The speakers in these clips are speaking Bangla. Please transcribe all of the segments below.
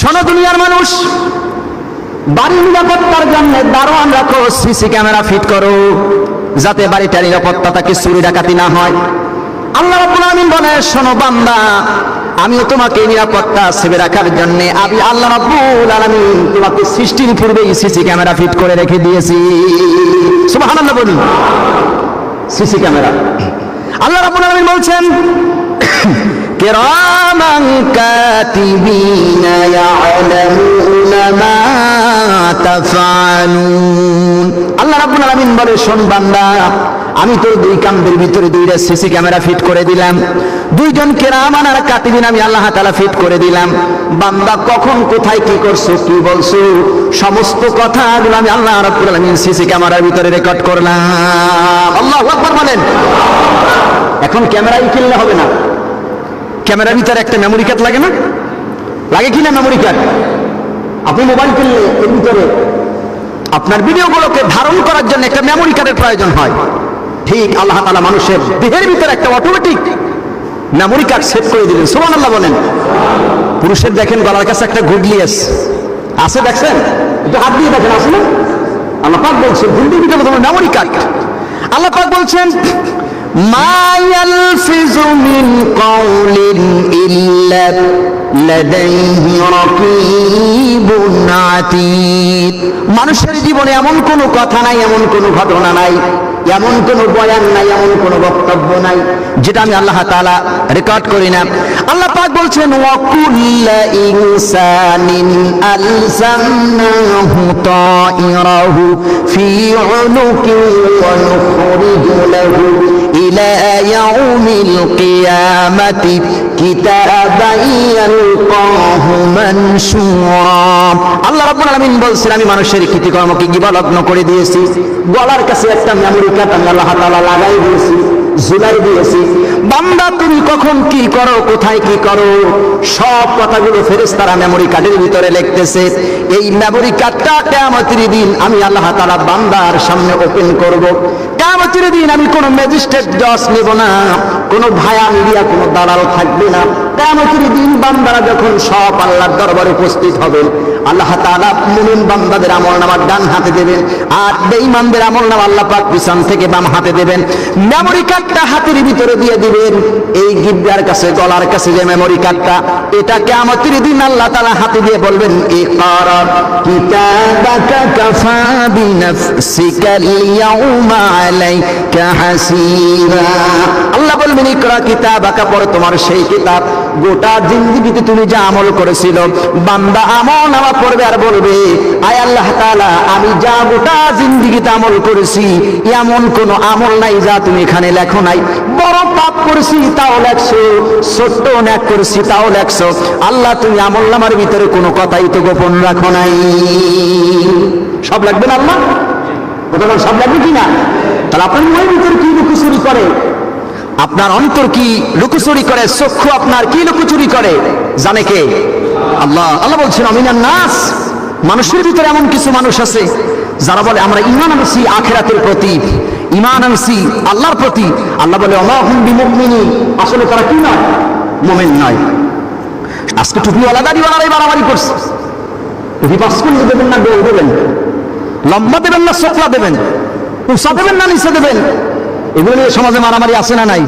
শোনো দুনিয়ার মানুষ, বাড়ির নিরাপত্তার জন্য দারোয়ান রাখো, সিসি ক্যামেরা ফিট করো, যাতে বাড়িটার নিরাপত্তা থাকে, চুরি ডাকাতি না হয়। আল্লাহ রাব্বুল আলামিন বলে, শোনো বান্দা, আমিও তোমাকে নিরাপত্তা সেবে রাখার জন্য আমি আল্লাহ রাব্বুল আলামিন তোমাকে সৃষ্টির পূর্বেই সিসি ক্যামেরা ফিট করে রেখে দিয়েছি। সুবহানাল্লাহ বলি। সিসি ক্যামেরা আল্লাহ রাব্বুল আলামিন বলছেন, কিরামান কাতিবিনা ইয়ালামুনা মা তাফআলুন। আল্লাহ রাব্বুল আলামিন বলে, শোন বান্দা, আমি তোর দুই কামদের ভিতরে দুইটা সিসি ক্যামেরা ফিট করে দিলাম, দুইজন কিরামান আর কাতিবিন আমি আল্লাহ তাআলা ফিট করে দিলাম। বান্দা কখন কোথায় কি করছো, কি বলছো, সমস্ত কথাগুলো আমি আল্লাহ রাব্বুল আলামিন সিসি ক্যামেরার ভিতরে রেকর্ড করলাম। আল্লাহু আকবার বলেন। এখন ক্যামেরাই কিনলে হবে না, ক্যামেরার ভিতরে একটা মেমোরি কার্ড লাগে না? লাগে কি না মেমোরি কার্ড? আপনি মোবাইল কিনলে এর ভিতরে আপনার ভিডিওগুলোকে ধারণ করার জন্য একটা মেমোরি কার্ডের প্রয়োজন হয়। ঠিক আল্লাহ তাআলা মানুষের দেহের ভিতরে একটা অটোমেটিক মেমোরি কার্ড সেট করে দিলেন। সুবহানাল্লাহ বলেন। পুরুষের দেখেন গলার কাছে একটা গুডলি আছে, দেখছেন? একটু হাত দিয়ে দেখেন, আছে না? আল্লাহ পাক বলছেন গুডলির ভিতরে তোমার মেমোরি কার্ড। আল্লাহ পাক বলছেন, মা ইয়ালফিজু মিন কাউলিন ইল্লা লাদাইহি রাকীবুন আতীদ। মানুষের জীবনে এমন কোনো কথা নাই, এমন কোনো ঘটনা নাই, এমন কোনো বয়ান নাই, এমন কোনো বক্তব্য নাই যেটা আমি আল্লাহ তাআলা রেকর্ড করি না। আল্লাহ পাক বলছেন, ওয়া কুল্লু ইনসানিন আলজামনাহু তাইরাহু ফি উনুকি ওয়া নুখরিজু লাহু ইলা ইয়াউমিল কিয়ামাতি কিতাবান ইয়ালকাহু মানশুরা। আল্লাহ রাব্বুল আলামিন বলছেন, আমি মানুষের কৃতকর্মকে গিবালগ্ন করে দিয়েছি। গলার কাছে একটা মেমোরি কার্ড আমি আল্লাহ তাআলা লাগাই দিয়েছি, ঝুলাই দিয়েছি। বান্দা তুমি কখন কি করো, কোথায় কি করো, সব কথাগুলো ফেরেশতারা মেমোরি কার্ডের ভিতরে লিখতেছে। এই মেমোরি কার্ডটা কিয়ামতের দিন আমি আল্লাহ তাআলা বান্দার সামনে ওপেন করব। কিয়ামতের দিন আমি কোনো ম্যাজিস্ট্রেট জজ নেব না, কোনো ভায়া মিডিয়া, কোনো দালাল থাকবে না। কিয়ামতের দিন বান্দারা যখন সব আল্লাহর দরবারে উপস্থিত হবে, আল্লাহ তাআলা মুমিন বান্দাদের আমলনামা ডান হাতে দেবেন, আর বেঈমানদের আমলনামা আল্লাহ পাক পিছন থেকে বাম হাতে দেবেন। মেমোরি কার্ডটা হাতের ভিতরে দিয়ে দিবেন। এই গিবরার কাছে, গলার কাছে যে মেমোরি কার্ডটা, এটা কিয়ামতের দিন আল্লাহ তাআলা হাতে দিয়ে বলবেন, ইকরা কিতাবাকা কাফা বিনাফসিকাল ইয়াউমা আলাইকা হাসিবা। আল্লাহ বলবেন, ইকরা কিতাবাকা, পড়ো তোমার সেই কিতাব। গোটা জিন্দেগিতে তুমি যা আমল করেছিল, বান্দা আমলনামা পড়বে আর বলবে, আয় আল্লাহ তাআলা, আমি যা গোটা জিন্দেগিতে আমল করেছি এমন কোন আমল নাই যা তুমি এখানে লেখো নাই। বড় পাপ করেছি তাও লেখছো, ছোট্ট অন্যায় করেছি তাও লেখছো। আল্লাহ তুমি আমলনামার ভিতরে কোনো কথাই তো গোপন রাখো নাই। সব লাগবে না আল্লাহ? ওটা সব লাগবে কি না? তাহলে আপনার মনের ভিতরে কি লুকোচুরি করে, আপনার অন্তর কি লুকোচুরি করে, চক্ষু আপনার কি লুকোচুরি করে, জানে কে? আল্লাহ। আল্লাহ বলছেন, আমিনান নাস, মানুষের ভিতরে এমন কিছু মানুষ আছে যারা বলে আমরা ঈমান আনছি আখিরাতের প্রতি, ঈমান আনছি আল্লাহর প্রতি। আল্লাহ বলে, ওমা হুম বিমুমিনিন, আসলে তারা কি নয়? মুমিন নয়। আজকে টুপিওয়ালা দাড়িওয়ালারাই বাড়াবাড়ি করছে। টুপি পাস করলে দেবেন না গোল দেবেন, লম্বা দেবেন না চোখলা দেবেন, উঁচা দেবেন না নিচে দেবেন, এগুলো নিয়ে সমাজে মারামারি আছে না নাই?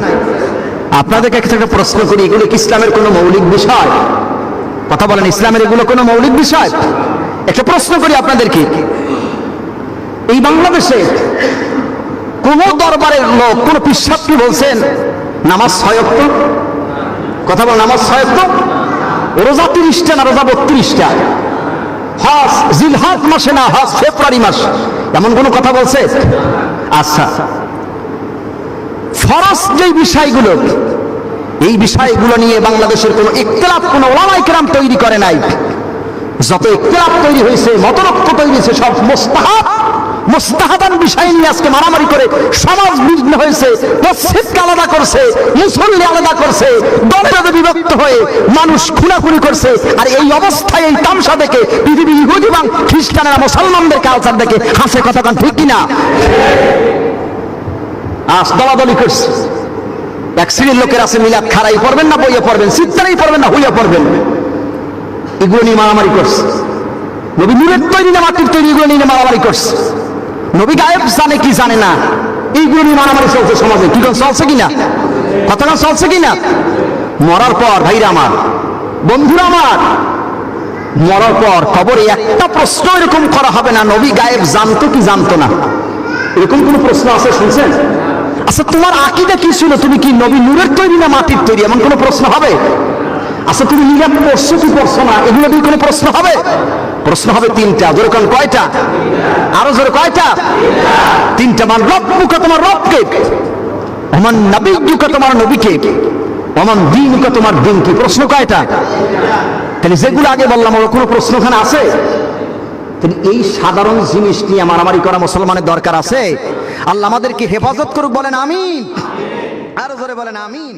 আপনাদেরকে একটা প্রশ্ন করি, এগুলো কি ইসলামের কোনো মৌলিক বিষয়? কথা বলেন, ইসলামের এগুলো কোনো মৌলিক বিষয়? একটা প্রশ্ন করি আপনাদেরকে, এই বাংলাদেশে কোন দরবারের লোক, কোন পিশাব কি বলছেন নামাজ 6 ওয়াক্ত? কথা বল, নামাজ 6 ওয়াক্ত? রোজা 30টা না রোজা 32টা? হজ জিলহজ মাসে না হজ ফেব্রুয়ারি মাস, এমন কোন কথা বলছে? আচ্ছা, ফরজ যে বিষয়গুলো, এই বিষয়গুলো নিয়ে বাংলাদেশের কোনো ইখতিলাফ কোনো উলামায়ে কেরাম তৈরি করে নাই। যত ইখতিলাফ তৈরি হয়েছে, মতরক্ষ তৈরি হয়েছে, সব মুস্তাহাবান বিষয় নিয়ে আজকে মারামারি করে সমাজ বিঘ্ন হয়েছে। মসজিদকে আলাদা করছে, মুসল্লি আলাদা করছে, দলে দলে বিভক্ত হয়ে মানুষ খুনাখুনি করছে। আর এই অবস্থায় এই তামসা দেখে পৃথিবী ইহুদি এবং খ্রিস্টানেরা মুসলমানদের কালচার দেখে হাসে। কথা কান ঠিক কিনা? আজ দলাদলি করছে। এক শ্রেণীর লোকের আছে মিলাদ খারাই পড়বেন না বইয়ে পড়বেন, সিত্তারাই পড়বেন না হইয়া পড়বেন। এগুলো নিয়ে মারামারি করছে। নবী নূরের তৈরি না মাটির তৈরি, এগুলো নিয়ে মারামারি করছে। নবী গায়েব জানে কি জানে না, এইগুলো নিয়ে মারামারি চলছে সমাজে। কি চলছে কিনা, কথাটা চলছে কিনা? মরার পর ভাইরা আমার, বন্ধুরা আমার, মরার পর কবরে একটা প্রশ্ন এরকম করা হবে না নবী গায়েব জানতো কি জানতো না, এরকম কোন প্রশ্ন আছে শুনছেন? আচ্ছা তোমার আকীদা কি ছিল, তুমি কি নবী নূরের তৈরি না মাটির তৈরি, এমন কোন প্রশ্ন হবে? আচ্ছা তুমি নিরাপ পড়ছো কি পড়ছো না, এগুলো দিয়ে কোনো প্রশ্ন হবে? প্রশ্ন হবে তিনটা। জোরে কোন কয়টা? আরো জোরে কয়টা? তিনটা। মান রব্বুকা, তোমার রবকে। ওমান নবিয়্যুকা, তোমার নবীকে। ওমান দীনুকা, তোমার দিন কি। প্রশ্ন কয়টা? তাহলে যেগুলো আগে বললাম ওর কোনো প্রশ্ন ওখানে আছে? তাহলে এই সাধারণ জিনিস নিয়ে মারামারি করা মুসলমানের দরকার আছে? আল্লাহ আমাদেরকে হেফাজত করুক, বলেন আমিন। আরো জোরে বলেন আমিন।